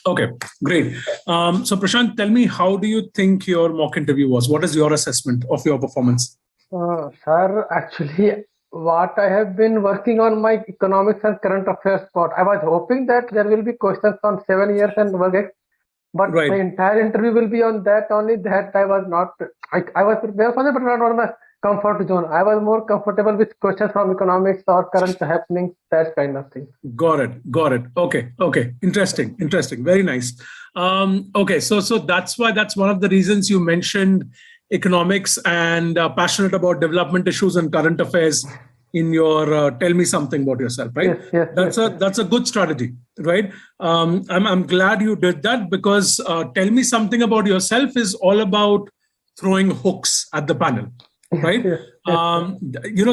Okay, great. So Prashant, tell me, how do you think your mock interview was? What is your assessment of your performance? Sir, actually, what I have been working on my economics and current affairs part, I was hoping that there will be questions on 7 years and work ex, but the Right. entire interview will be on that only. That I was not, I was prepared for that, but not on my comfort zone. I was more comfortable with questions from economics or current happenings, that kind of thing. Got it. Got it. Okay. Okay. Interesting. Interesting. Very nice. Okay. So that's why, that's one of the reasons you mentioned economics and passionate about development issues and current affairs in your tell me something about yourself, right? Yes, That's a good strategy, right? I'm glad you did that, because tell me something about yourself is all about throwing hooks at the panel, right?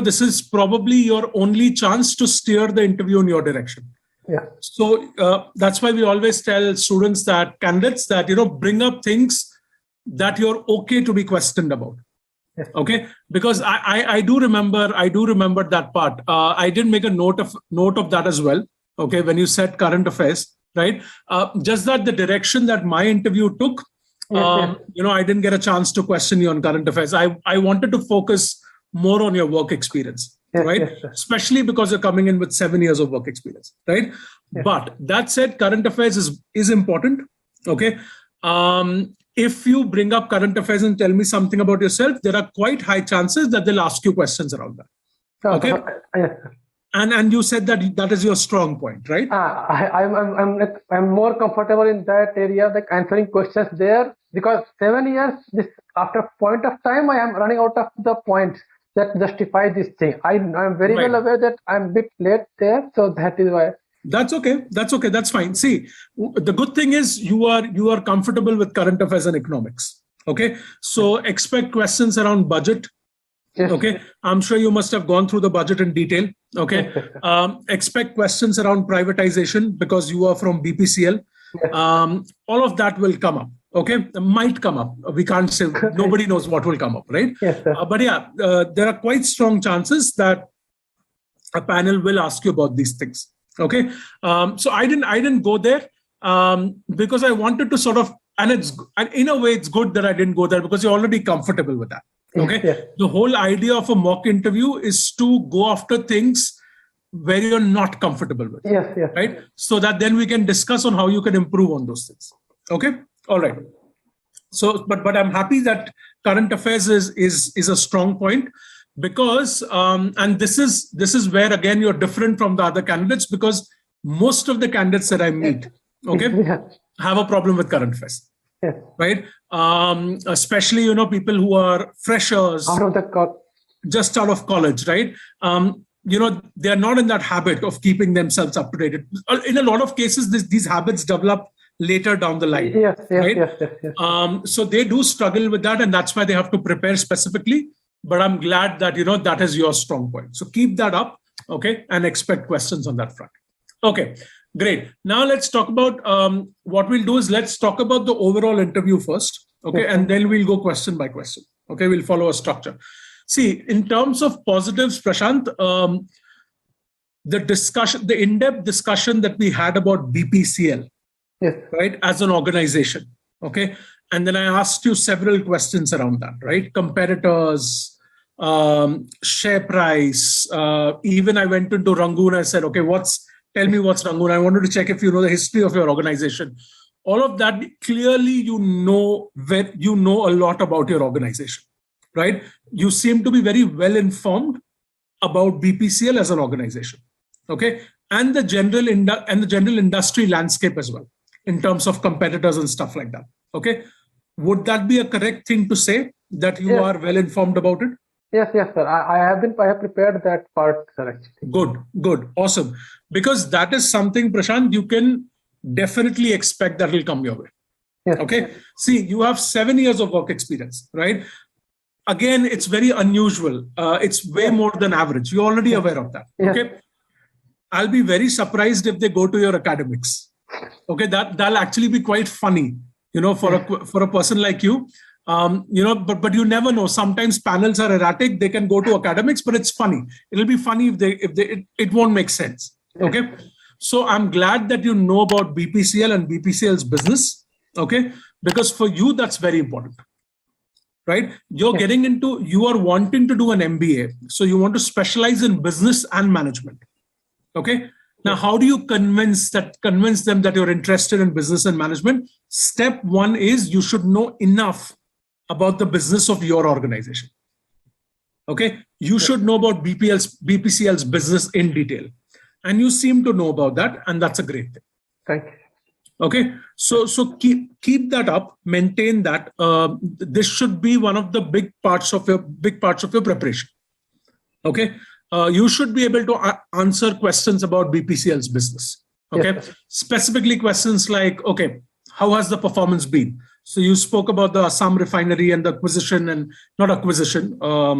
This is probably your only chance to steer the interview in your direction. Yeah. So that's why we always tell students, that candidates, that bring up things that you're okay to be questioned about. Yes. Okay, because I do remember that part. I did make a note of that as well. Okay, when you said current affairs, right? Just that the direction that my interview took, I didn't get a chance to question you on current affairs. I wanted to focus more on your work experience, right? Yes, especially because you're coming in with 7 years of work experience, right? Yes. But that said, current affairs is important. Okay. If you bring up current affairs and tell me something about yourself, there are quite high chances that they'll ask you questions around that. Okay. Yes. And you said that is your strong point, right? I'm more comfortable in that area, like answering questions there, because 7 years, after a point of time, I am running out of the points that justify this thing. I'm very well aware that I'm a bit late there, so that is why. That's okay. That's fine. See, the good thing is you are comfortable with current affairs and economics. Okay, so expect questions around budget. Yes. Okay, I'm sure you must have gone through the budget in detail. Okay, expect questions around privatization, because you are from BPCL. Yes. All of that will come up. Okay, might come up. We can't say. Nobody knows what will come up, right? Yes, sir. But yeah, there are quite strong chances that a panel will ask you about these things. Okay, so I didn't go there because I wanted to sort of, and in a way it's good that I didn't go there, because you're already comfortable with that. Okay, Yes. The whole idea of a mock interview is to go after things where you're not comfortable with. Yes. Right, so that then we can discuss on how you can improve on those things. Okay, all right. So, but I'm happy that current affairs is a strong point. Because and this is where again you're different from the other candidates, because most of the candidates that I meet, okay, have a problem with current affairs, right? Especially people who are freshers, just out of college, right? They're not in that habit of keeping themselves up to date. In a lot of cases, these habits develop later down the line. Yes. So they do struggle with that, and that's why they have to prepare specifically. But I'm glad that, that is your strong point. So keep that up, okay, and expect questions on that front. Okay, great. Now let's talk about, what we'll do is let's talk about the overall interview first, okay, and then we'll go question by question. Okay, we'll follow a structure. See, in terms of positives, Prashant, the in-depth discussion that we had about BPCL, right, as an organization, okay, and then I asked you several questions around that, right? Competitors, share price. Even I went into Rangoon. I said, okay, tell me what's Rangoon. I wanted to check if you know the history of your organization. All of that, clearly you know a lot about your organization, right? You seem to be very well informed about BPCL as an organization, okay, and the general industry landscape as well, in terms of competitors and stuff like that. Okay, would that be a correct thing to say, that you are well informed about it? Yes, sir. I have prepared that part, sir. Actually. Good, awesome. Because that is something, Prashant, you can definitely expect that will come your way. Yes. Okay. See, you have 7 years of work experience, right? Again, it's very unusual. It's way more than average. You're already aware of that. Okay. I'll be very surprised if they go to your academics. Okay, that'll actually be quite funny, for a person like you. But you never know. Sometimes panels are erratic. They can go to academics, but it's funny. It'll be funny if it won't make sense. Okay. So I'm glad that you know about BPCL and BPCL's business. Okay. Because for you, that's very important. Right? You are wanting to do an MBA. So you want to specialize in business and management. Okay. Now, how do you convince them that you're interested in business and management? Step one is you should know enough about the business of your organization. Okay. You should know about BPCL's business in detail. And you seem to know about that. And that's a great thing. Thank you. Okay. So keep that up, maintain that. This should be one of the big parts of your preparation. Okay. You should be able to answer questions about BPCL's business. Okay. Yes. Specifically questions like, okay, how has the performance been? So you spoke about the Assam refinery and the acquisition, and not acquisition. What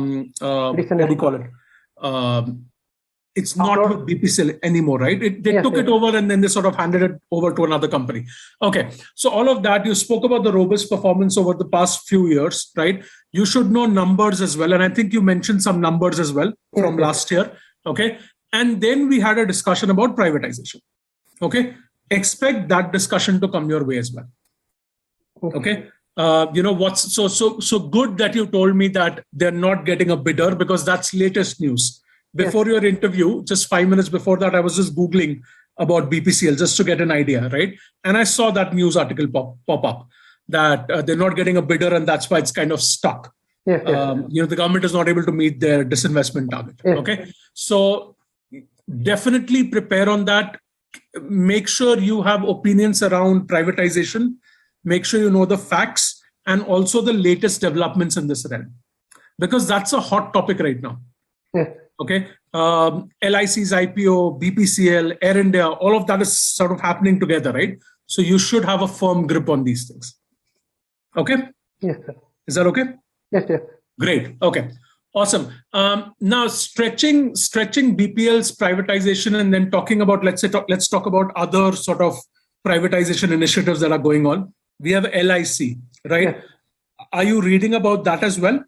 do you call it? It's not with BPCL anymore, right? They took it over and then they sort of handed it over to another company. Okay. So all of that, you spoke about the robust performance over the past few years, right? You should know numbers as well. And I think you mentioned some numbers as well from last year. Okay. And then we had a discussion about privatization. Okay. Expect that discussion to come your way as well. Okay. What's so good that you told me that they're not getting a bidder, because that's latest news. Before your interview, just 5 minutes before that, I was just Googling about BPCL just to get an idea, right? And I saw that news article pop up that they're not getting a bidder, and that's why it's kind of stuck. The government is not able to meet their disinvestment target. Okay, so definitely prepare on that. Make sure you have opinions around privatization. Make sure you know the facts and also the latest developments in this realm, because that's a hot topic right now. Okay, LIC's IPO, BPCL, Air India, all of that is sort of happening together, right? So you should have a firm grip on these things. Okay? Yes, sir. Is that okay? Yes, yes. Great. Okay. Awesome. Now stretching BPL's privatization and then talking about, let's talk about other sort of privatization initiatives that are going on. We have LIC, right? Yes. Are you reading about that as well?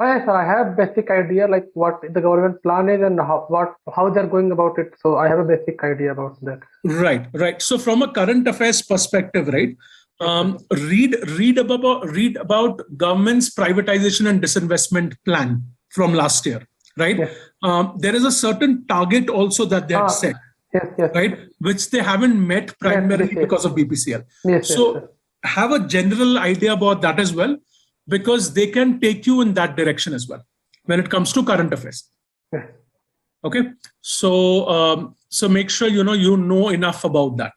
Yes, I have basic idea like what the government plan is and how they're going about it. So I have a basic idea about that. Right. So from a current affairs perspective, right? Read about government's privatization and disinvestment plan from last year, right? Yes. There is a certain target also that they have set, right? Which they haven't met primarily because of BPCL. So have a general idea about that as well, because they can take you in that direction as well when it comes to current affairs. Okay, so make sure you know enough about that.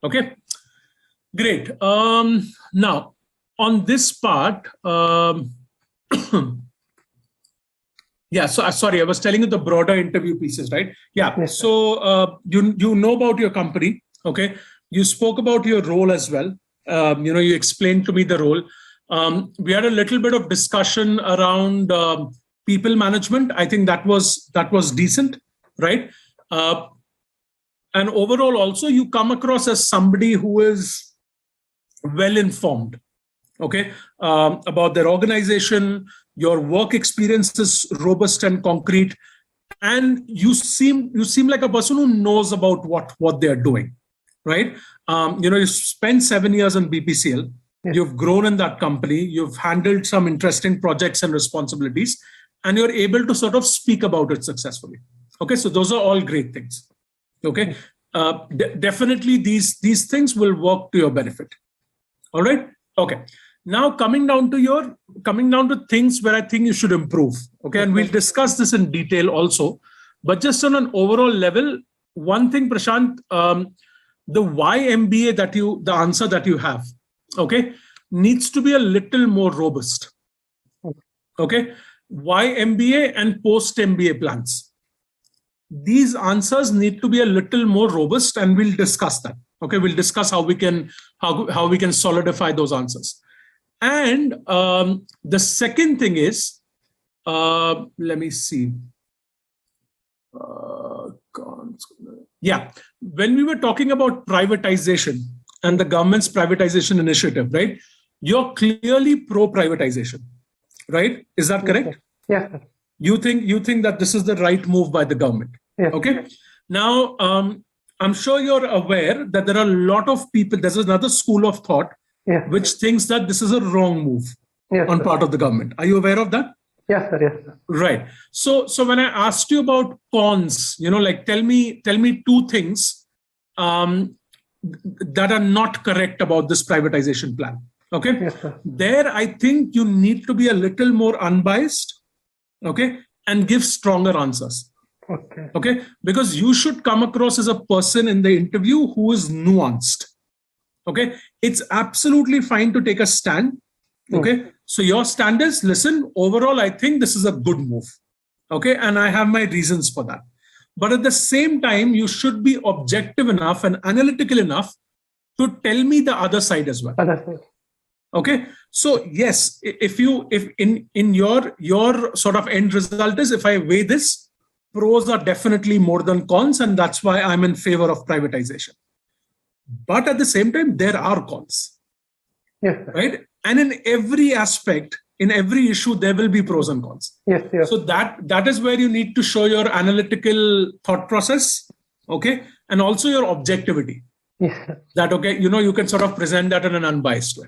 Okay, great. Now on this part, so sorry, I was telling you the broader interview pieces, right? So you know about your company. Okay, you spoke about your role as well. You explained to me the role. We had a little bit of discussion around people management. I think that was decent, right? And overall, also, you come across as somebody who is well informed, okay, about their organization. Your work experience is robust and concrete, and you seem like a person who knows about what they're doing, right? You spent 7 years in BPCL. You've grown in that company, you've handled some interesting projects and responsibilities, and you're able to sort of speak about it successfully. Okay, so those are all great things. Okay, definitely these things will work to your benefit. All right. Okay. Now coming down to things where I think you should improve. Okay, and we'll discuss this in detail also, but just on an overall level, one thing, Prashant, the why MBA the answer that you have, okay, needs to be a little more robust. Okay, why MBA and post-MBA plans? These answers need to be a little more robust, and we'll discuss that. Okay, we'll discuss how we can solidify those answers. And the second thing is, let me see. When we were talking about privatization and the government's privatization initiative, right? You're clearly pro-privatization, right? Is that correct? Yes. You think that this is the right move by the government? Yes. Okay. Now, I'm sure you're aware that there are a lot of people, there's another school of thought which thinks that this is a wrong move on part of the government. Are you aware of that? Yes, sir. Yes, sir. Right. So when I asked you about cons, like tell me 2 things that are not correct about this privatization plan. Okay. Yes, sir. There, I think you need to be a little more unbiased. Okay. And give stronger answers. Okay. Okay. Because you should come across as a person in the interview who is nuanced. Okay. It's absolutely fine to take a stand. Okay. So your stand is, listen, overall, I think this is a good move. Okay. And I have my reasons for that. But at the same time, you should be objective enough and analytical enough to tell me the other side as well. Okay. So yes, if in your sort of end result is, if I weigh this, pros are definitely more than cons. And that's why I'm in favor of privatization. But at the same time, there are cons. Yes. Right. And in every aspect, in every issue, there will be pros and cons. Yes. So that is where you need to show your analytical thought process. Okay. And also your objectivity. Yes. That, okay, you can sort of present that in an unbiased way.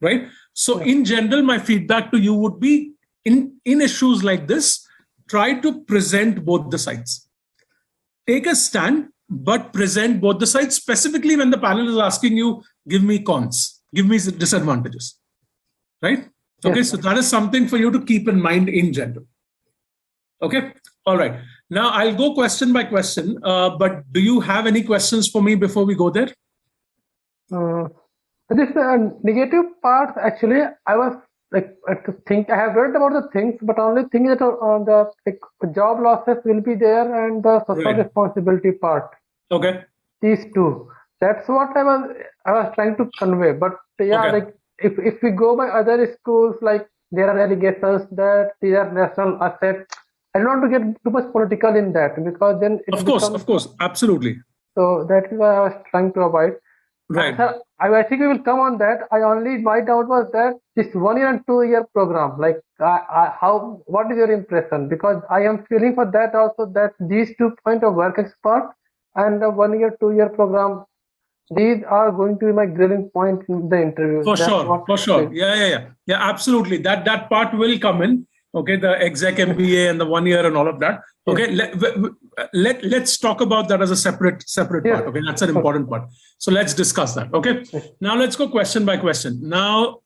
Right. So in general, my feedback to you would be in issues like this, try to present both the sides. Take a stand, but present both the sides, specifically when the panel is asking you, give me cons. Give me disadvantages, right? Okay, yes. So that is something for you to keep in mind in general. Okay, all right. Now I'll go question by question, but do you have any questions for me before we go there? This negative part, actually, I was like to think, I have read about the things, but only thing that the job losses will be there and the social responsibility part. Okay. These two. That's what I was trying to convey. But like if we go by other schools, like there are allegations that these are national assets. I don't want to get too much political in that, because then of course, absolutely. So that is why I was trying to avoid. Right. I think we will come on that. My doubt was that this 1 year and 2 year program, like what is your impression? Because I am feeling for that also, that these 2 points of work expert and the 1 year, 2 year program, these are going to be my grilling point in the interview. For sure. Yeah, absolutely. That part will come in. Okay, the exec MBA and the 1 year and all of that. Okay, let's talk about that as a separate part. Okay, that's an important part. So let's discuss that. Okay, now let's go question by question. Now,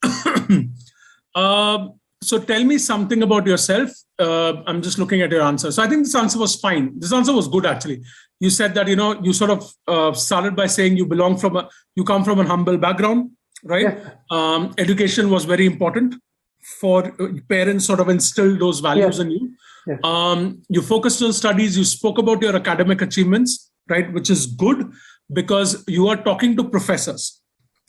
so tell me something about yourself. I'm just looking at your answer. So I think this answer was fine. This answer was good, actually. You said that, you sort of started by saying you come from a humble background, right? Yes. Education was very important. For parents sort of instilled those values in you. Yes. You focused on studies. You spoke about your academic achievements, right? Which is good because you are talking to professors,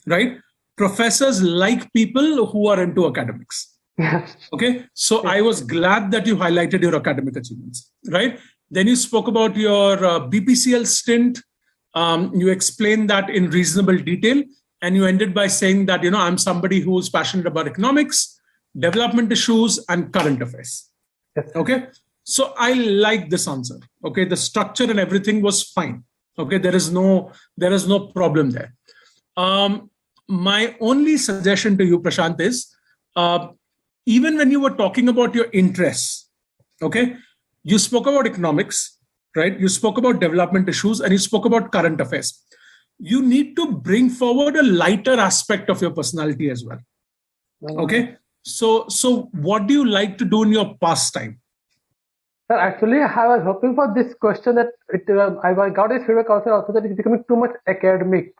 right? Professors like people who are into academics. Yes. Okay. So I was glad that you highlighted your academic achievements, right? Then you spoke about your BPCL stint. You explained that in reasonable detail. And you ended by saying that, I'm somebody who's passionate about economics, development issues, and current affairs. Yes. Okay. So I like this answer. Okay. The structure and everything was fine. Okay. There is no problem there. My only suggestion to you, Prashant, is even when you were talking about your interests, okay, you spoke about economics, right? You spoke about development issues and you spoke about current affairs. You need to bring forward a lighter aspect of your personality as well. Okay. So what do you like to do in your pastime? Sir, actually, I was hoping for this question that I got this feedback also that it's becoming too much academic.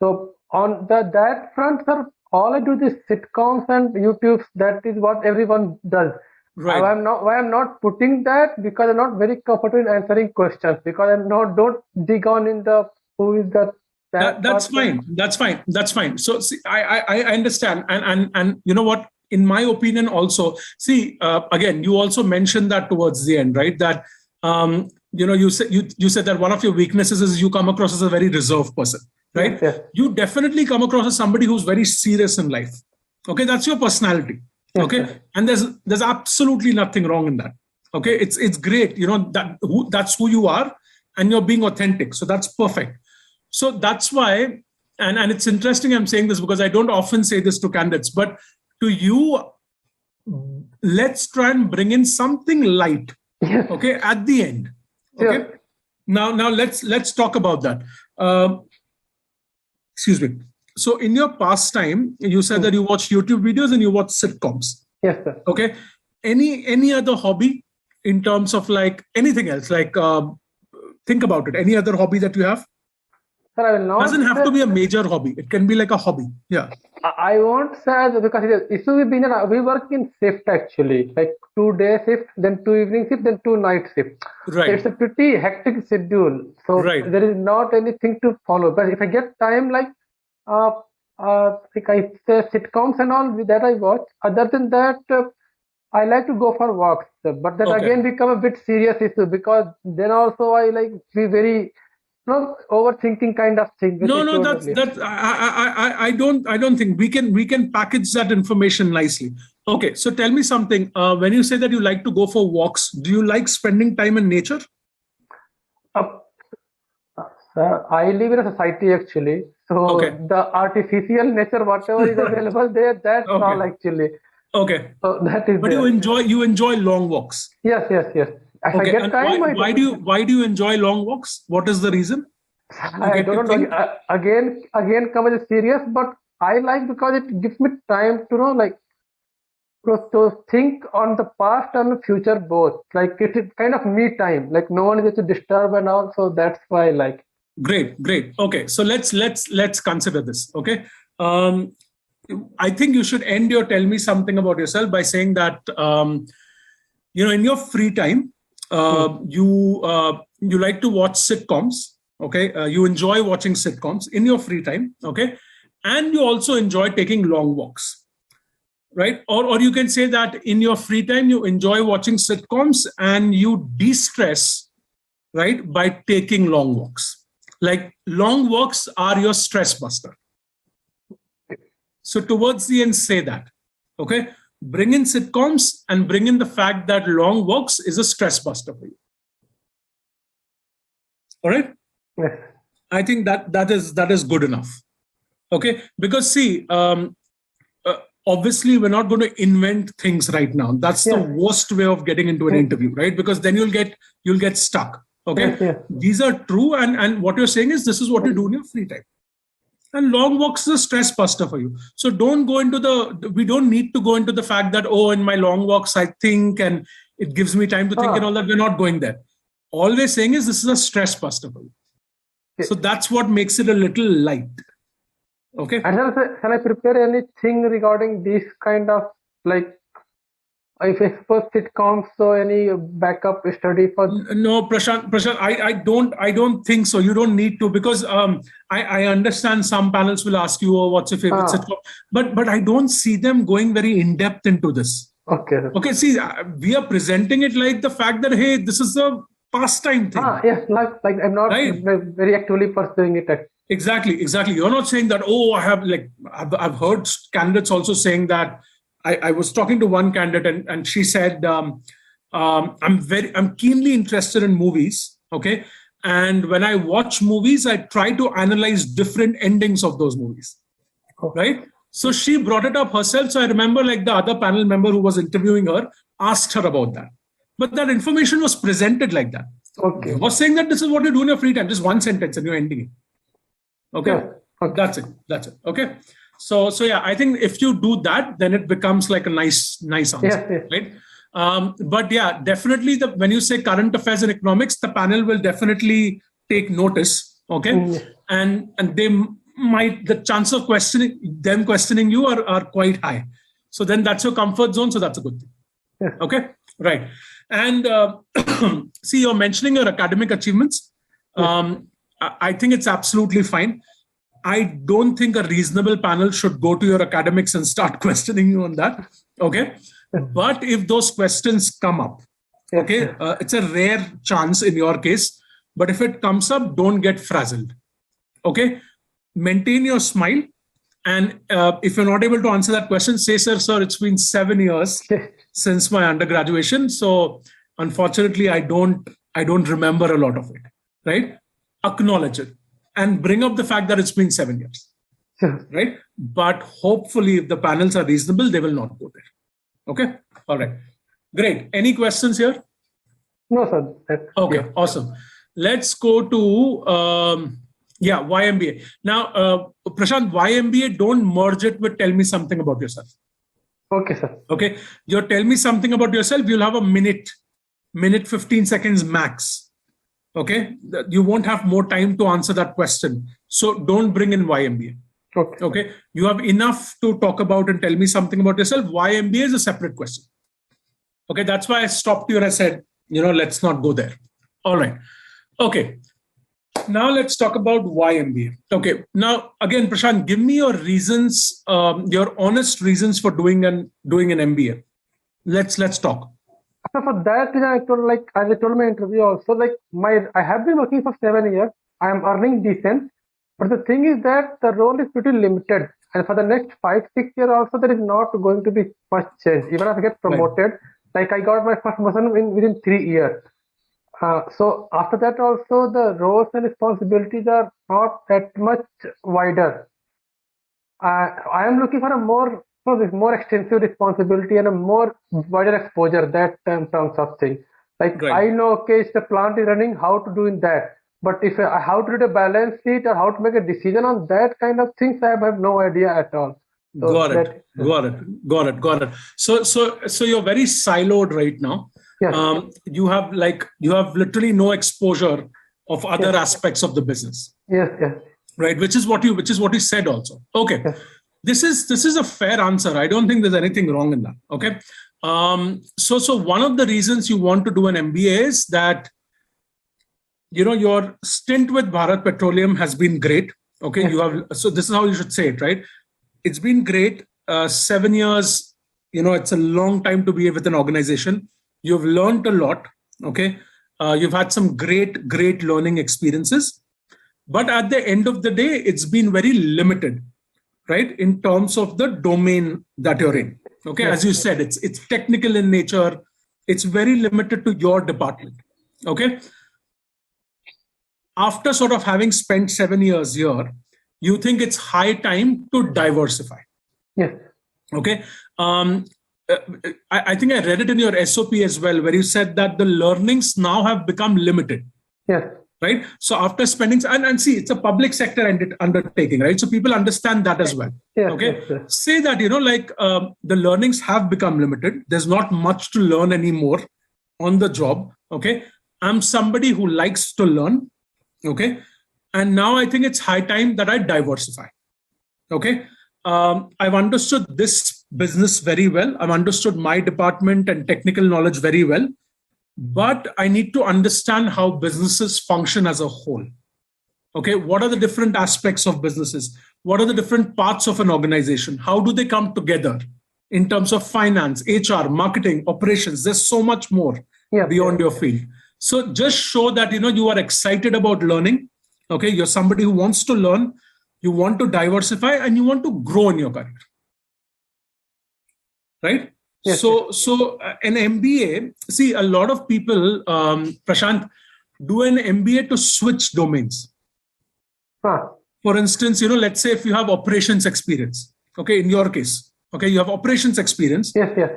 So on that front, sir, all I do is sitcoms and YouTubes. That is what everyone does. Right. I'm not putting that because I'm not very comfortable in answering questions, because don't dig on in the who is the. That's fine. So see, I understand, and you know what? In my opinion, also, see, again, you also mentioned that towards the end, right? That you said that one of your weaknesses is you come across as a very reserved person, right? Yes. You definitely come across as somebody who's very serious in life. Okay, that's your personality. Yes, okay, sir. And there's absolutely nothing wrong in that. Okay, it's great. That's who you are. and you're being authentic. So that's perfect. So that's why, and it's interesting I'm saying this because I don't often say this to candidates, but to you, let's try and bring in something light, okay, at the end. Okay. Sure. Now let's talk about that. Excuse me. So in your pastime, you said that you watch YouTube videos and you watch sitcoms. Yes, sir. Okay. Any other hobby in terms of like anything else? Like think about it. Any other hobby that you have? Sir, I will not. Doesn't have to be a major hobby. It can be like a hobby. Yeah. I won't say because it should be we work in shift actually, like 2-day shift, then 2 evening shift, then 2 night shift. Right. So it's a pretty hectic schedule. So right. There is not anything to follow. But if I get time, like I say sitcoms and all that I watch. Other than that, I like to go for walks. But that again become a bit serious issue because then also I like be very overthinking kind of thing. No, that's I don't think we can package that information nicely. Okay, so tell me something. When you say that you like to go for walks, do you like spending time in nature? I live in a society actually, so the artificial nature, whatever is available there, that's all actually. Okay. So that is. But there. you enjoy long walks. Yes. If I get time, why do you enjoy long walks? What is the reason? I don't know. Again, come as serious, but I like because it gives me time to to think on the past and the future both. Like it is kind of me time. Like no one is to disturb and all, so that's why I like. Great. Okay, so let's consider this. Okay, I think you should end your tell me something about yourself by saying that in your free time you like to watch sitcoms. Okay, you enjoy watching sitcoms in your free time. Okay, and you also enjoy taking long walks, right? Or you can say that in your free time you enjoy watching sitcoms and you de-stress, right, by taking long walks. Like long walks are your stress buster. So towards the end, say that. Okay, bring in sitcoms and bring in the fact that long walks is a stress buster for you. All right. Yes. I think that is good enough. Okay, because see, obviously we're not going to invent things right now. That's the worst way of getting into an interview, right? Because then you'll get stuck. Okay, these are true, and what you're saying is this is what you do in your free time. And long walks is a stress buster for you. So don't go into we don't need to go into the fact that, in my long walks, I think, and it gives me time to think and all that. We're not going there. All we're saying is this is a stress buster for you. So that's what makes it a little light. Okay. And shall I prepare anything regarding this kind of if I suppose sitcoms, so any backup study for? No, Prashant, I don't think so. You don't need to, because I understand some panels will ask you, what's your favorite sitcom, but I don't see them going very in depth into this. Okay. See, we are presenting it like the fact that hey, this is a pastime thing. Yes, like I'm not very actively pursuing it. Exactly. You're not saying that. I've heard candidates also saying that. I was talking to one candidate and she said, I'm keenly interested in movies. Okay. And when I watch movies, I try to analyze different endings of those movies. Right. So she brought it up herself. So I remember the other panel member who was interviewing her asked her about that. But that information was presented like that. Okay. I was saying that this is what you do in your free time. Just one sentence and you're ending it. Okay. That's it. Okay. So yeah, I think if you do that, then it becomes like a nice answer, right? But yeah, definitely when you say current affairs and economics, the panel will definitely take notice, okay? And they might, the chance of questioning you are quite high. So then that's your comfort zone, so that's a good thing. Okay, right. And see, you're mentioning your academic achievements. I think it's absolutely fine. I don't think a reasonable panel should go to your academics and start questioning you on that. Okay. But if those questions come up, okay, it's a rare chance in your case. But if it comes up, don't get frazzled. Okay. Maintain your smile. And if you're not able to answer that question, say, sir, it's been 7 years since my undergraduation. So unfortunately, I don't remember a lot of it. right? Acknowledge it and bring up the fact that it's been 7 years, right? But hopefully, if the panels are reasonable, they will not go there. Okay. All right. Great. Any questions here? No, sir. Okay. Awesome. Let's go to YMBA. Now, Prashant, YMBA, don't merge it with tell me something about yourself. Okay, sir. Okay. Your tell me something about yourself, you'll have a minute, 15 seconds max. Okay. You won't have more time to answer that question. So don't bring in YMBA. Okay. You have enough to talk about and tell me something about yourself. YMBA is a separate question. Okay. That's why I stopped you and I said, let's not go there. All right. Okay. Now let's talk about YMBA. Okay. Now, again, Prashant, give me your reasons, your honest reasons for doing an MBA. Let's talk. So for that, I told, as I told my interview also, I have been working for 7 years. I am earning decent, but the thing is that the role is pretty limited. And for the next 5-6 years also, there is not going to be much change. Even if I get promoted, I got my first promotion within 3 years. So after that also, the roles and responsibilities are not that much wider. I am looking for a more extensive responsibility and a more wider exposure, that terms of thing. I know, okay, if the plant is running, how to do in that. But if how to do the balance sheet or how to make a decision on that kind of things, I have no idea at all. So Got it. So you're very siloed right now. Yes. You have literally no exposure of other aspects of the business. Yes. Right, which is what you said also. Okay. Yes. This is a fair answer. I don't think there's anything wrong in that. Okay. So one of the reasons you want to do an MBA is that your stint with Bharat Petroleum has been great. Okay. Yes. So this is how you should say it, right? It's been great. 7 years, it's a long time to be with an organization. You've learned a lot. Okay. You've had some great learning experiences. But at the end of the day, it's been very limited, right? In terms of the domain that you're in. Okay. Yes. As you said, it's technical in nature. It's very limited to your department. Okay. After sort of having spent 7 years here, you think it's high time to diversify. Yes. Okay. I think I read it in your SOP as well, where you said that the learnings now have become limited. Yes. Right. So after spending, and see, it's a public sector undertaking, right? So people understand that as well. Yes, okay. Yes. Say that, the learnings have become limited. There's not much to learn anymore on the job. Okay. I'm somebody who likes to learn. Okay. And now I think it's high time that I diversify. Okay. I've understood this business very well. I've understood my department and technical knowledge very well. But I need to understand how businesses function as a whole. Okay. What are the different aspects of businesses? What are the different parts of an organization? How do they come together in terms of finance, HR, marketing, operations? There's so much more beyond your field. So just show that, you are excited about learning. Okay. You're somebody who wants to learn, you want to diversify, and you want to grow in your career. Right? Yes. So an MBA, see, a lot of people, Prashant, do an MBA to switch domains. For instance, let's say if you have operations experience, okay, in your case, okay, you have operations experience. Yes.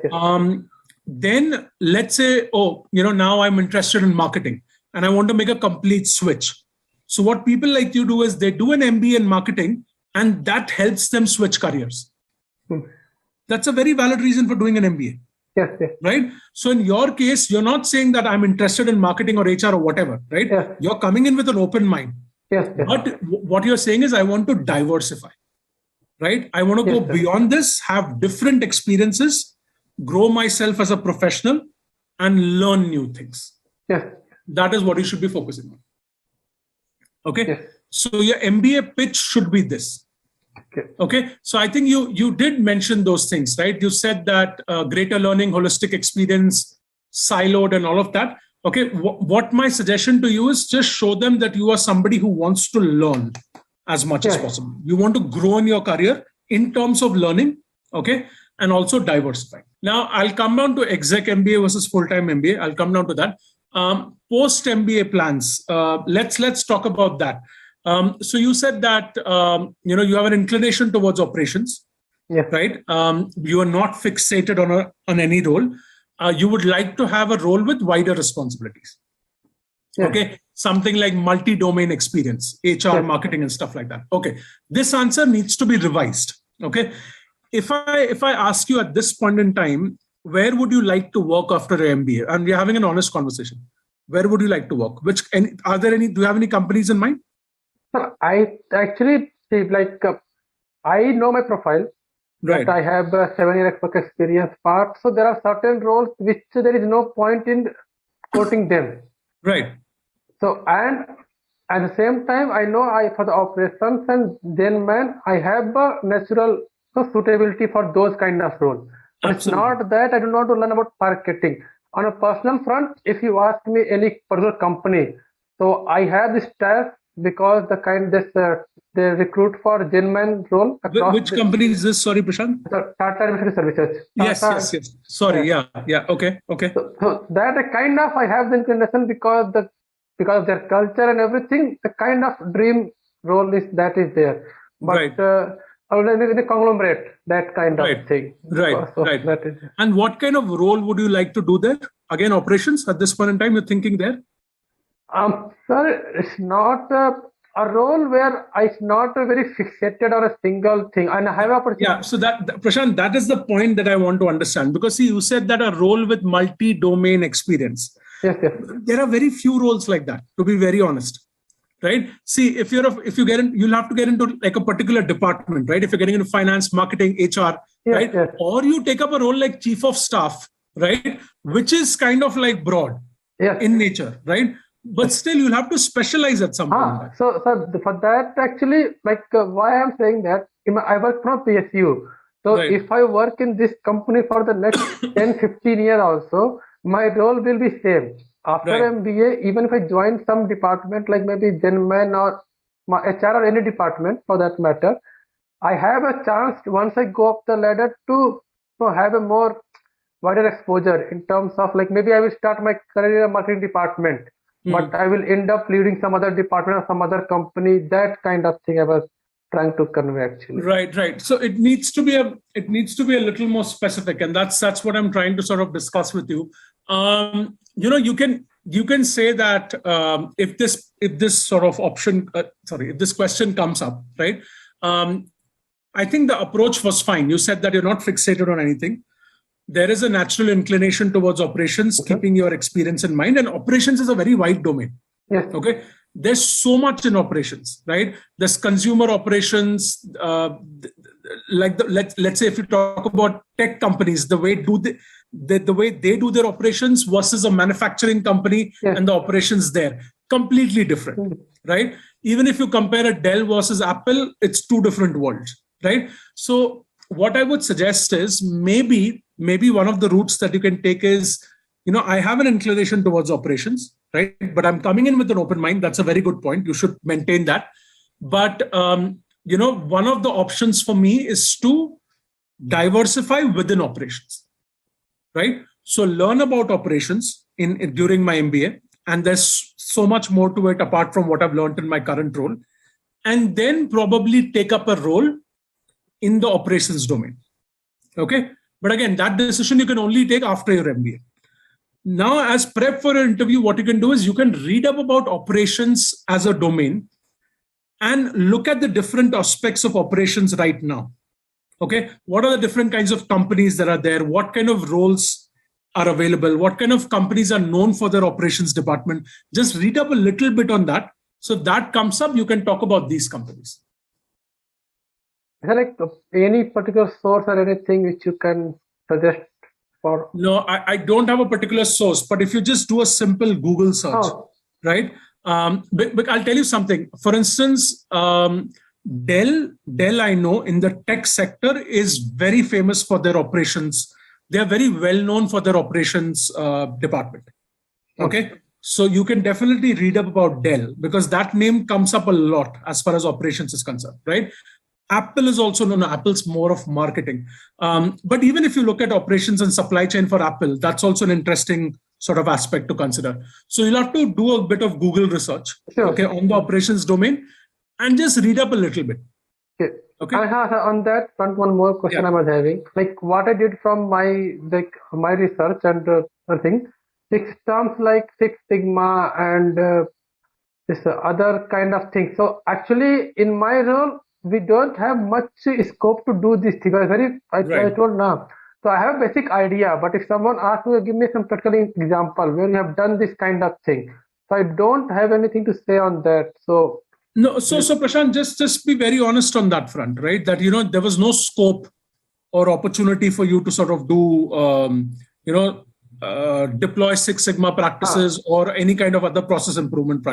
Then let's say, now I'm interested in marketing and I want to make a complete switch. So what people like you do is they do an MBA in marketing and that helps them switch careers. That's a very valid reason for doing an MBA. Yes. Right? So in your case, you're not saying that I'm interested in marketing or HR or whatever, right? Yes. You're coming in with an open mind. Yes. But what you're saying is I want to diversify, right? I want to go beyond this, have different experiences, grow myself as a professional and learn new things. Yes. That is what you should be focusing on. Okay. Yes. So your MBA pitch should be this. Okay. So I think you did mention those things, right? You said that greater learning, holistic experience, siloed and all of that. Okay. What my suggestion to you is just show them that you are somebody who wants to learn as much as possible. You want to grow in your career in terms of learning. Okay. And also diversify. Now I'll come down to exec MBA versus full-time MBA. I'll come down to that. Post-MBA plans. Let's talk about that. So you said that you have an inclination towards operations, right? You are not fixated on any role. You would like to have a role with wider responsibilities. Okay, something like multi-domain experience, HR, marketing, and stuff like that. Okay, this answer needs to be revised. Okay, if I ask you at this point in time, where would you like to work after your MBA? And we're having an honest conversation. Where would you like to work? Do you have any companies in mind? I actually I know my profile. Right. I have 7 years work experience part. So there are certain roles which there is no point in quoting them. Right. So, and at the same time, I know for the operations and then I have a natural suitability for those kind of roles. But it's not that I do not learn about marketing. On a personal front, if you ask me any particular company, so I have this task because they recruit for genuine role. Which company is this? Sorry, Prashant. Tata Administrative Services. Yes. Sorry, yeah. Okay. So that kind of I have the inclination because of their culture and everything, the kind of dream role is there. But in a conglomerate, that kind of thing. Right. And what kind of role would you like to do there? Again, operations at this point in time, you're thinking there? Sir, it's not a role where it's not very fixated on a single thing, and I have opportunity. Yeah, so Prashant, that is the point that I want to understand, because see, you said that a role with multi-domain experience. Yes. There are very few roles like that, to be very honest. Right? See, if you get in, you'll have to get into like a particular department, right? If you're getting into finance, marketing, HR, right? Yes. Or you take up a role like chief of staff, right? Which is kind of like broad in nature, right? But still, you'll have to specialize at some point. So for that, actually, why I'm saying that, I work from PSU. So if I work in this company for the next 10, 15 years also, my role will be same. After MBA, even if I join some department, like maybe Genman or my HR or any department for that matter, I have a chance once I go up the ladder to have a more wider exposure in terms of maybe I will start my career in marketing department. But I will end up leading some other department or some other company. That kind of thing I was trying to convey actually. Right. So it needs to be a little more specific, and that's what I'm trying to sort of discuss with you. You can say that if this sort of option, if this question comes up, right? I think the approach was fine. You said that you're not fixated on anything. There is a natural inclination towards operations, keeping your experience in mind. And operations is a very wide domain. Yes. Okay. There's so much in operations, right? There's consumer operations. Let's say if you talk about tech companies, the way they do their operations versus a manufacturing company and the operations there, completely different, right? Even if you compare a Dell versus Apple, it's two different worlds, right? So what I would suggest is maybe one of the routes that you can take is, I have an inclination towards operations, right? But I'm coming in with an open mind. That's a very good point. You should maintain that. But, one of the options for me is to diversify within operations, right? So learn about operations during my MBA. And there's so much more to it apart from what I've learned in my current role. And then probably take up a role in the operations domain. Okay. But again, that decision you can only take after your MBA. Now, as prep for an interview, what you can do is you can read up about operations as a domain and look at the different aspects of operations right now. Okay. What are the different kinds of companies that are there? What kind of roles are available? What kind of companies are known for their operations department? Just read up a little bit on that. So that comes up, you can talk about these companies. Is there any particular source or anything which you can suggest for? No, I don't have a particular source, but if you just do a simple Google search, right? But I'll tell you something. For instance, Dell, I know in the tech sector is very famous for their operations. They are very well known for their operations department. Okay. So you can definitely read up about Dell because that name comes up a lot as far as operations is concerned, right? Apple is also known. Apple's more of marketing. But even if you look at operations and supply chain for Apple, that's also an interesting sort of aspect to consider. So you'll have to do a bit of Google research, okay, on the operations domain, and just read up a little bit. Okay. On that front, one more question I was having. Like what I did from my research and thing, 6 terms like Six Sigma and this other kind of thing. So actually, in my role, we don't have much scope to do this thing. I told now. So I have a basic idea, but if someone asks me, give me some practical example where you have done this kind of thing. So I don't have anything to say on that. So no, so Prashant, just be very honest on that front, right? That there was no scope or opportunity for you to sort of do, deploy Six Sigma practices or any kind of other process improvement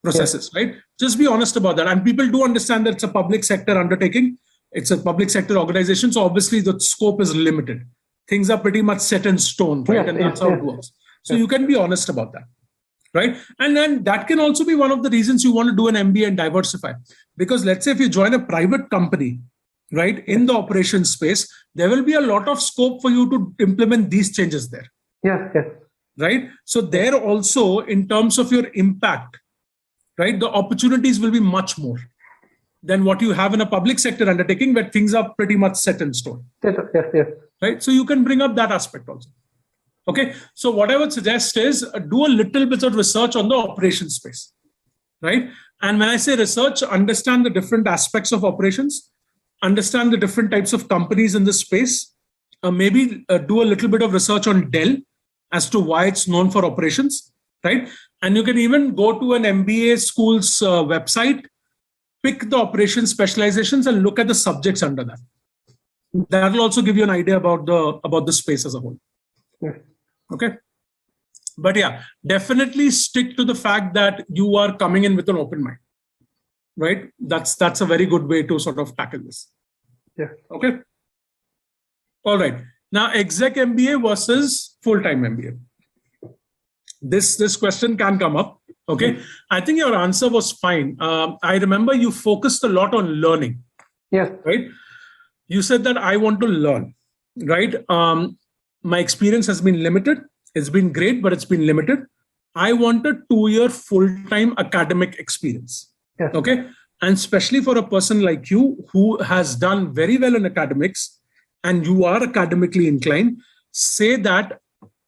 processes, right? Just be honest about that. And people do understand that it's a public sector undertaking. It's a public sector organization. So obviously the scope is limited. Things are pretty much set in stone, right? And that's how it works. So you can be honest about that, right? And then that can also be one of the reasons you want to do an MBA and diversify. Because let's say if you join a private company, right, in the operations space, there will be a lot of scope for you to implement these changes there. Yes. Right? So there also, in terms of your impact, right, the opportunities will be much more than what you have in a public sector undertaking where things are pretty much set in stone. Yes. Right? So you can bring up that aspect also. Okay. So what I would suggest is do a little bit of research on the operations space. Right? And when I say research, understand the different aspects of operations, understand the different types of companies in this space, maybe do a little bit of research on Dell as to why it's known for operations, right? And you can even go to an MBA school's website, pick the operations specializations and look at the subjects under that. That will also give you an idea about the space as a whole. Okay. But yeah, definitely stick to the fact that you are coming in with an open mind, right? That's a very good way to sort of tackle this. Okay. All right. Now, exec MBA versus full-time MBA. This question can come up. Okay. I think your answer was fine. I remember you focused a lot on learning. Yes. Right. You said that I want to learn. Right. My experience has been limited. It's been great, but it's been limited. I want a 2-year full-time academic experience. Yes. Okay. And especially for a person like you who has done very well in academics and you are academically inclined, say that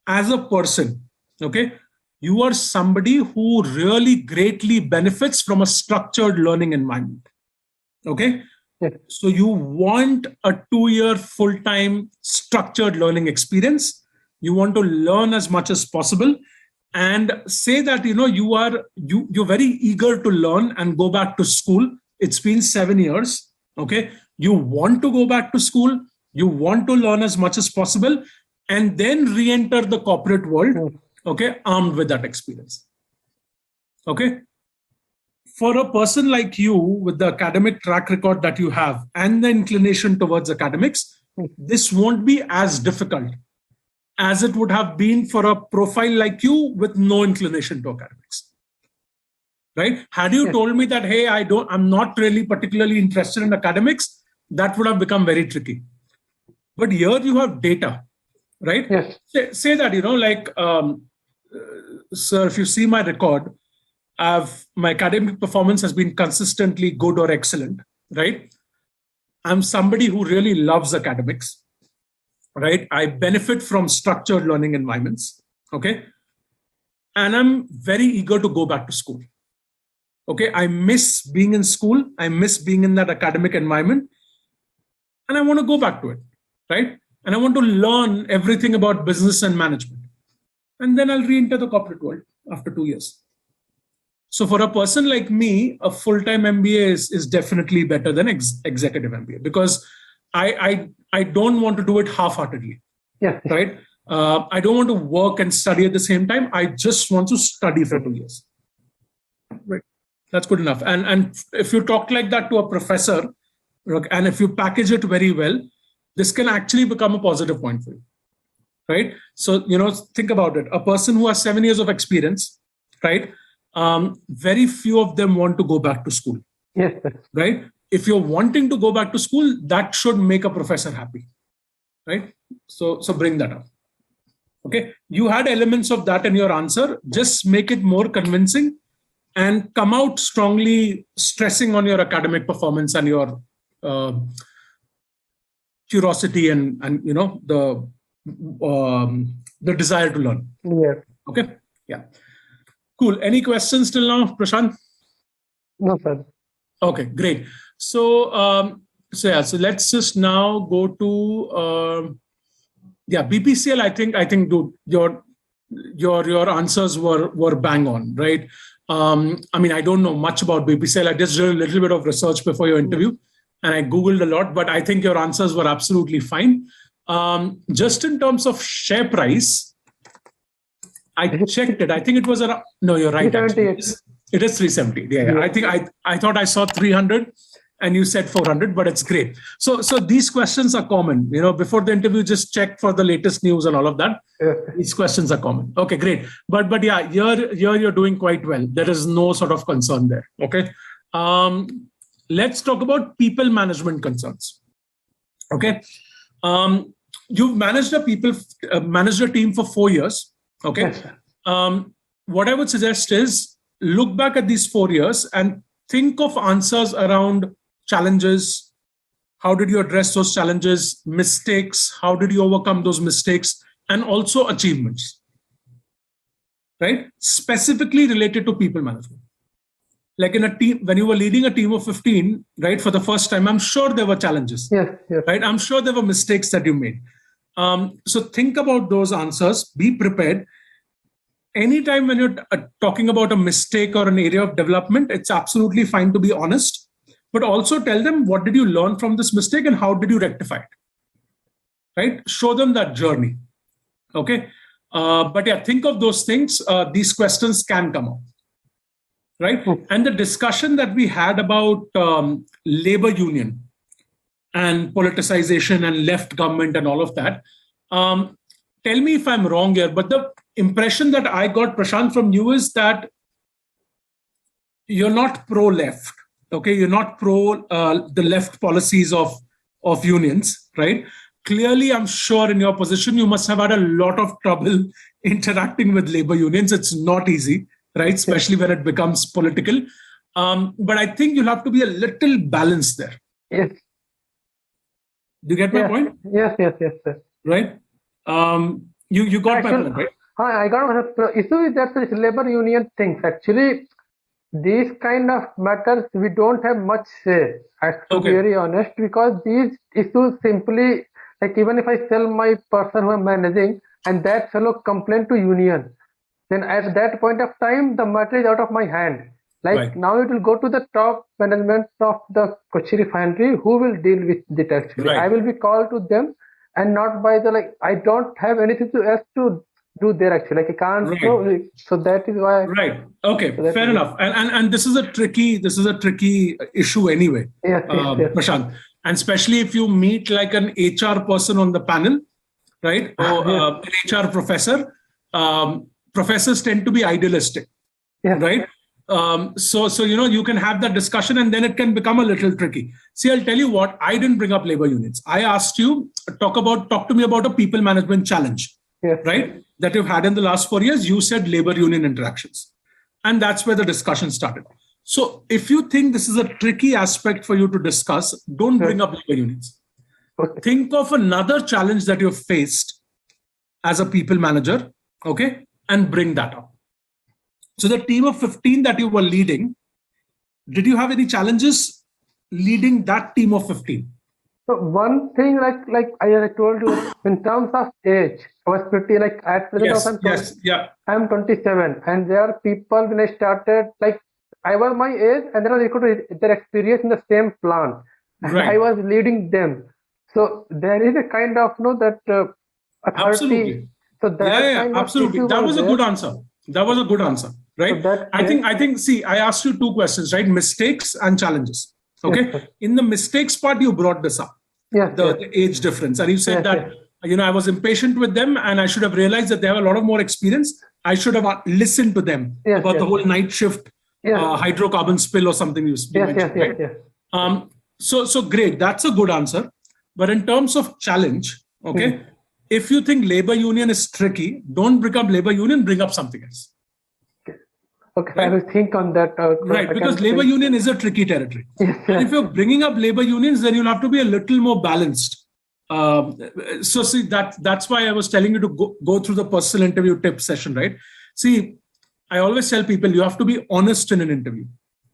as a person, okay, you are somebody who really greatly benefits from a structured learning environment. Okay. Yes. So you want a 2-year full-time structured learning experience. You want to learn as much as possible and say that, you're very eager to learn and go back to school. It's been 7 years. Okay. You want to go back to school. You want to learn as much as possible and then re-enter the corporate world, okay, armed with that experience. Okay. For a person like you with the academic track record that you have and the inclination towards academics, this won't be as difficult as it would have been for a profile like you with no inclination to academics. Right? Had you told me that, hey, I'm not really particularly interested in academics, that would have become very tricky. But here you have data, right? Yes. Say that, sir, if you see my record, my academic performance has been consistently good or excellent, right? I'm somebody who really loves academics, right? I benefit from structured learning environments, okay? And I'm very eager to go back to school. Okay, I miss being in school. I miss being in that academic environment. And I want to go back to it. Right? And I want to learn everything about business and management. And then I'll re-enter the corporate world after 2 years. So for a person like me, a full-time MBA is definitely better than executive MBA because I don't want to do it half-heartedly. Yeah. Right? I don't want to work and study at the same time. I just want to study for 2 years. Right? That's good enough. And if you talk like that to a professor, and if you package it very well, this can actually become a positive point for you, right? So, think about it. A person who has 7 years of experience, right? Very few of them want to go back to school. Yes. Right? If you're wanting to go back to school, that should make a professor happy, right? So bring that up. Okay, you had elements of that in your answer. Just make it more convincing and come out strongly stressing on your academic performance and your curiosity and the desire to learn. Yeah. Okay. Yeah. Cool. Any questions till now, Prashant? No, sir. Okay, great. So let's just now go to BPCL. I think, dude, your answers were bang on, right? I mean, I don't know much about BPCL. I just did a little bit of research before your interview, and I googled a lot. But I think your answers were absolutely fine. Just in terms of share price, I checked it. I think it was around. No, you're right. Actually, it is 370. Yeah. I think I thought I saw 300, and you said 400, but it's great. So these questions are common. Before the interview, just check for the latest news and all of that. Yeah. These questions are common. Okay, great. But yeah, here you're doing quite well. There is no sort of concern there. Okay. Let's talk about people management concerns. Okay. You've managed a team for 4 years. Okay. Yes. What I would suggest is look back at these 4 years and think of answers around challenges. How did you address those challenges? Mistakes. How did you overcome those mistakes? And also achievements. Right? Specifically related to people management. Like in a team, when you were leading a team of 15, right, for the first time, I'm sure there were challenges. Yes. Right? I'm sure there were mistakes that you made. So think about those answers. Be prepared. Anytime when you're talking about a mistake or an area of development, it's absolutely fine to be honest, but also tell them what did you learn from this mistake and how did you rectify it, right? Show them that journey, okay? But yeah, think of those things. These questions can come up, right? And the discussion that we had about labor union and politicization and left government and all of that, tell me if I'm wrong here, but the impression that I got, Prashant, from you is that you're not pro-left, okay? You're not pro the left policies of unions, right? Clearly, I'm sure in your position, you must have had a lot of trouble interacting with labor unions. It's not easy, right? Especially when it becomes political. But I think you'll have to be a little balanced there. Yes. Do you get my point? Yes, sir. Right? You got my point, right? I got the issue is that the labor union things. Actually, these kind of matters, we don't have much say, to be very honest, because these issues simply, like even if I sell my person who I'm managing and that fellow complain to union, then at that point of time, the matter is out of my hand. Like now it will go to the top management of the Kochi refinery who will deal with it actually. I will be called to them and not by the, I don't have anything else to do there actually. Like I can't so that is why. Right. Okay. So fair enough. And this is a tricky issue anyway. Yes. Prashant. And especially if you meet like an HR person on the panel, right? Or an HR professor. Professors tend to be idealistic. Right? So you can have that discussion and then it can become a little tricky. See, I'll tell you what, I didn't bring up labor unions. I asked you talk to me about a people management challenge, right? That you've had in the last 4 years. You said labor union interactions, and that's where the discussion started. So if you think this is a tricky aspect for you to discuss, don't bring up labor unions. Think of another challenge that you've faced as a people manager, okay, and bring that up. So the team of 15 that you were leading, did you have any challenges leading that team of 15? So one thing, like I told you, in terms of age, I was pretty at present. I'm 27, and there are people when I started, I was my age, and then I could their experience in the same plant, and I was leading them. So there is a kind of that authority. Absolutely. So that absolutely. That was a good answer. That was a good answer, right? So I think. See, I asked you two questions, right? Mistakes and challenges. Okay. In the mistakes part, you brought this up. The age difference, and you said that I was impatient with them, and I should have realized that they have a lot of more experience. I should have listened to them about the whole night shift hydrocarbon spill or something you mentioned. So great. That's a good answer. But in terms of challenge, okay. if you think labor union is tricky, don't bring up labor union, bring up something else. Okay, right? I will think on that. Right, because labor union is a tricky territory. Yes, and if you're bringing up labor unions, then you'll have to be a little more balanced. So see, that's why I was telling you to go through the personal interview tip session, right? See, I always tell people you have to be honest in an interview,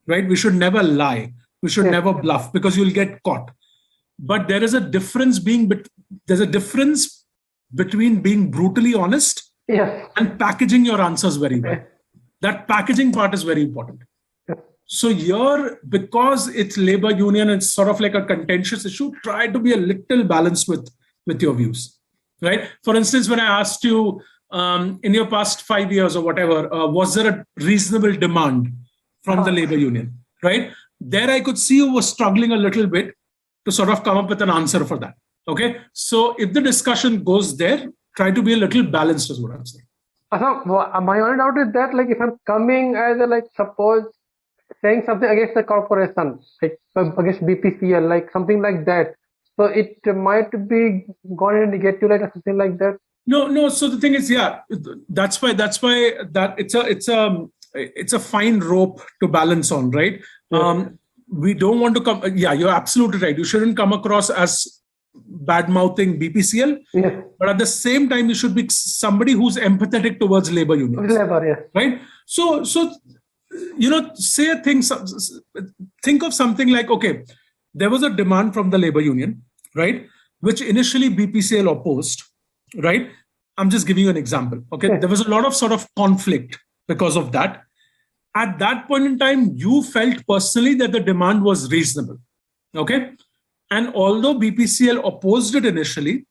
right? We should never lie. We should never bluff because you'll get caught. But there is a difference between being brutally honest and packaging your answers very well. That packaging part is very important. So here, because it's labor union, it's sort of like a contentious issue, try to be a little balanced with your views, right? For instance, when I asked you in your past 5 years or whatever, was there a reasonable demand from the labor union, right? There I could see you were struggling a little bit to sort of come up with an answer for that. Okay. So if the discussion goes there, try to be a little balanced is what I'm saying. My only doubt is that, like, if I'm coming as suppose saying something against the corporation, like against BPCL, like something like that, so it might be going to negative, like something like that. No. So the thing is, that's why that it's a fine rope to balance on, right? We don't want to come. Yeah, you're absolutely right. You shouldn't come across as bad-mouthing BPCL, but at the same time, you should be somebody who's empathetic towards labor unions. Right? So say a thing, think of something like, okay, there was a demand from the labor union, right? Which initially BPCL opposed, right? I'm just giving you an example. Okay. There was a lot of sort of conflict because of that. At that point in time, you felt personally that the demand was reasonable. Okay. And although BPCL opposed it initially,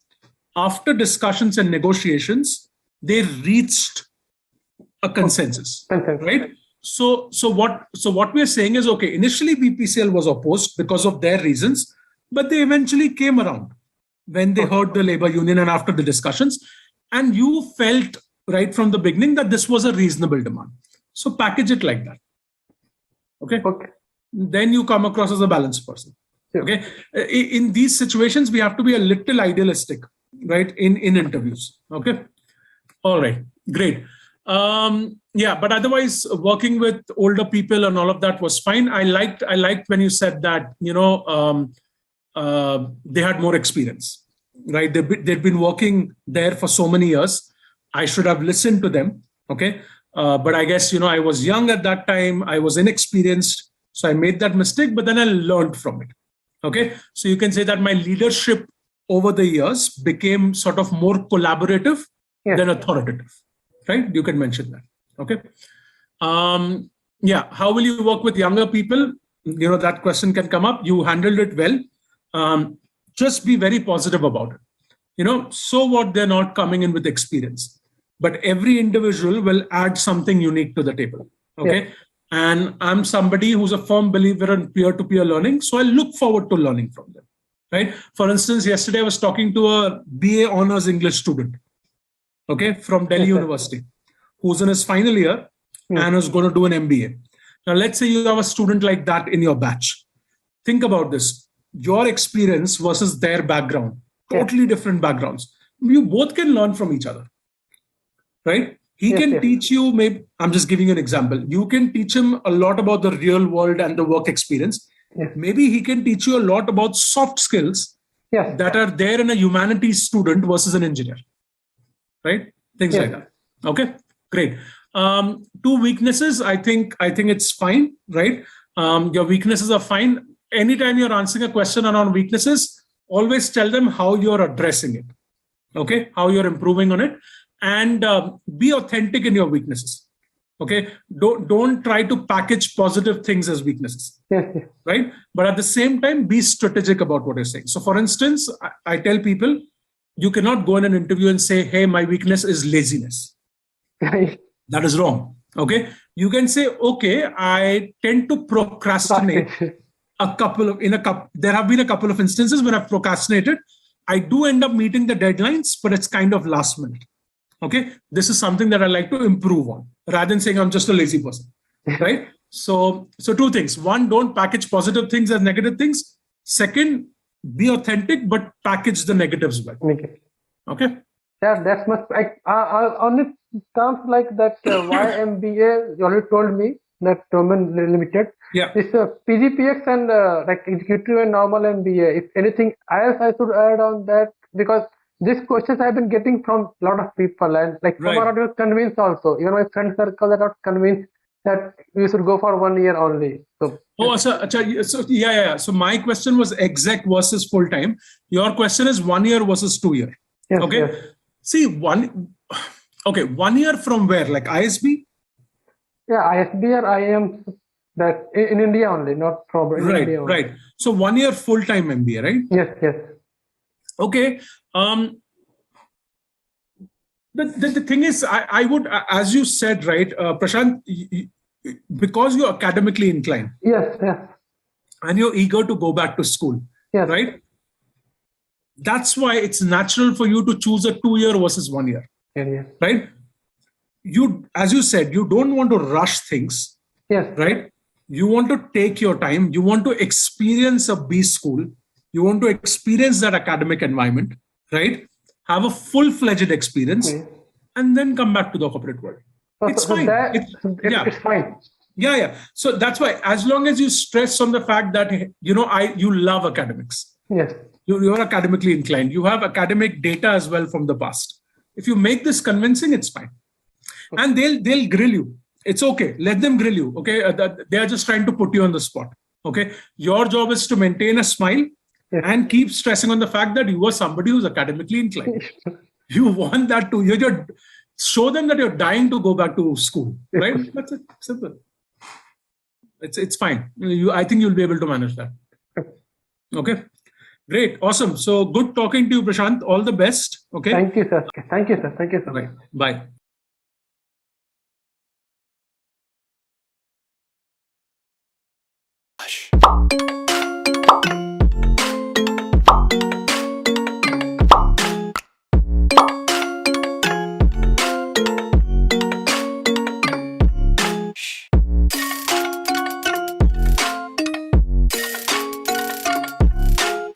after discussions and negotiations, they reached a consensus, right? So what we're saying is, okay, initially BPCL was opposed because of their reasons, but they eventually came around when they heard the labor union and after the discussions, and you felt right from the beginning that this was a reasonable demand. So package it like that. Okay. Then you come across as a balanced person. Okay. In these situations, we have to be a little idealistic, right? In interviews. Okay. All right. Great. But otherwise, working with older people and all of that was fine. I liked when you said that, they had more experience, right? They'd been working there for so many years. I should have listened to them. Okay. But I guess, I was young at that time. I was inexperienced. So I made that mistake, but then I learned from it. Okay. So you can say that my leadership over the years became sort of more collaborative than authoritative, right? You can mention that. Okay. How will you work with younger people? That question can come up. You handled it well. Just be very positive about it. So what, they're not coming in with experience, but every individual will add something unique to the table. Okay. And I'm somebody who's a firm believer in peer-to-peer learning. So I look forward to learning from them, right? For instance, yesterday I was talking to a BA honors English student, okay, from Delhi University, who's in his final year and is going to do an MBA. Now, let's say you have a student like that in your batch. Think about this. Your experience versus their background, totally different backgrounds. You both can learn from each other, right? He can teach you, maybe, I'm just giving you an example. You can teach him a lot about the real world and the work experience. Maybe he can teach you a lot about soft skills that are there in a humanities student versus an engineer, right? Things like that. Okay, great. 2 weaknesses, I think it's fine, right? Your weaknesses are fine. Anytime you're answering a question around weaknesses, always tell them how you're addressing it, okay? How you're improving on it. And be authentic in your weaknesses. Okay. Don't try to package positive things as weaknesses. Right. But at the same time, be strategic about what you're saying. So for instance, I tell people, you cannot go in an interview and say, hey, my weakness is laziness. That is wrong. Okay. You can say, okay, I tend to procrastinate there have been a couple of instances when I've procrastinated. I do end up meeting the deadlines, but it's kind of last minute. Okay, this is something that I like to improve on rather than saying I'm just a lazy person, right? So 2 things. 1, don't package positive things as negative things. Second, be authentic, but package the negatives well. Okay. Yeah, that's much. Only terms like that IIM-B, you already told me that domain limited. Yeah. This PGPX and like executive and normal MBA. If anything else I should add on that, because these questions I've been getting from a lot of people, and like some are not convinced also. Even my friend circle are not convinced that we should go for 1 year only. So yeah. So my question was exec versus full time. Your question is 1 year versus 2 year. Yes, okay. Yes. See, 1 year from where? Like ISB? Yeah, ISB or IIM, that in India only, not from India only. Right. So 1 year full-time MBA, right? Yes. Okay. The thing is, I would, as you said, right, Prashant, because you're academically inclined. Yes. And you're eager to go back to school. Yes. Right? That's why it's natural for you to choose a 2 year versus 1 year. Yes. Right? As you said, you don't want to rush things. Yes. Right? You want to take your time. You want to experience a B school. You want to experience that academic environment, right? Have a full-fledged experience, and then come back to the corporate world. It's fine. It's fine. Yeah. So that's why, as long as you stress on the fact that you love academics. Yes. You're academically inclined. You have academic data as well from the past. If you make this convincing, it's fine. And they'll grill you. It's okay. Let them grill you. Okay. They are just trying to put you on the spot. Okay. Your job is to maintain a smile and keep stressing on the fact that you are somebody who's academically inclined. You want that to, you show them that you're dying to go back to school, right? That's it. Simple. It's fine. I think you'll be able to manage that. Okay. Great. Awesome. So good talking to you, Prashant. All the best. Okay. Thank you, sir. Thank you, sir. Right. Bye.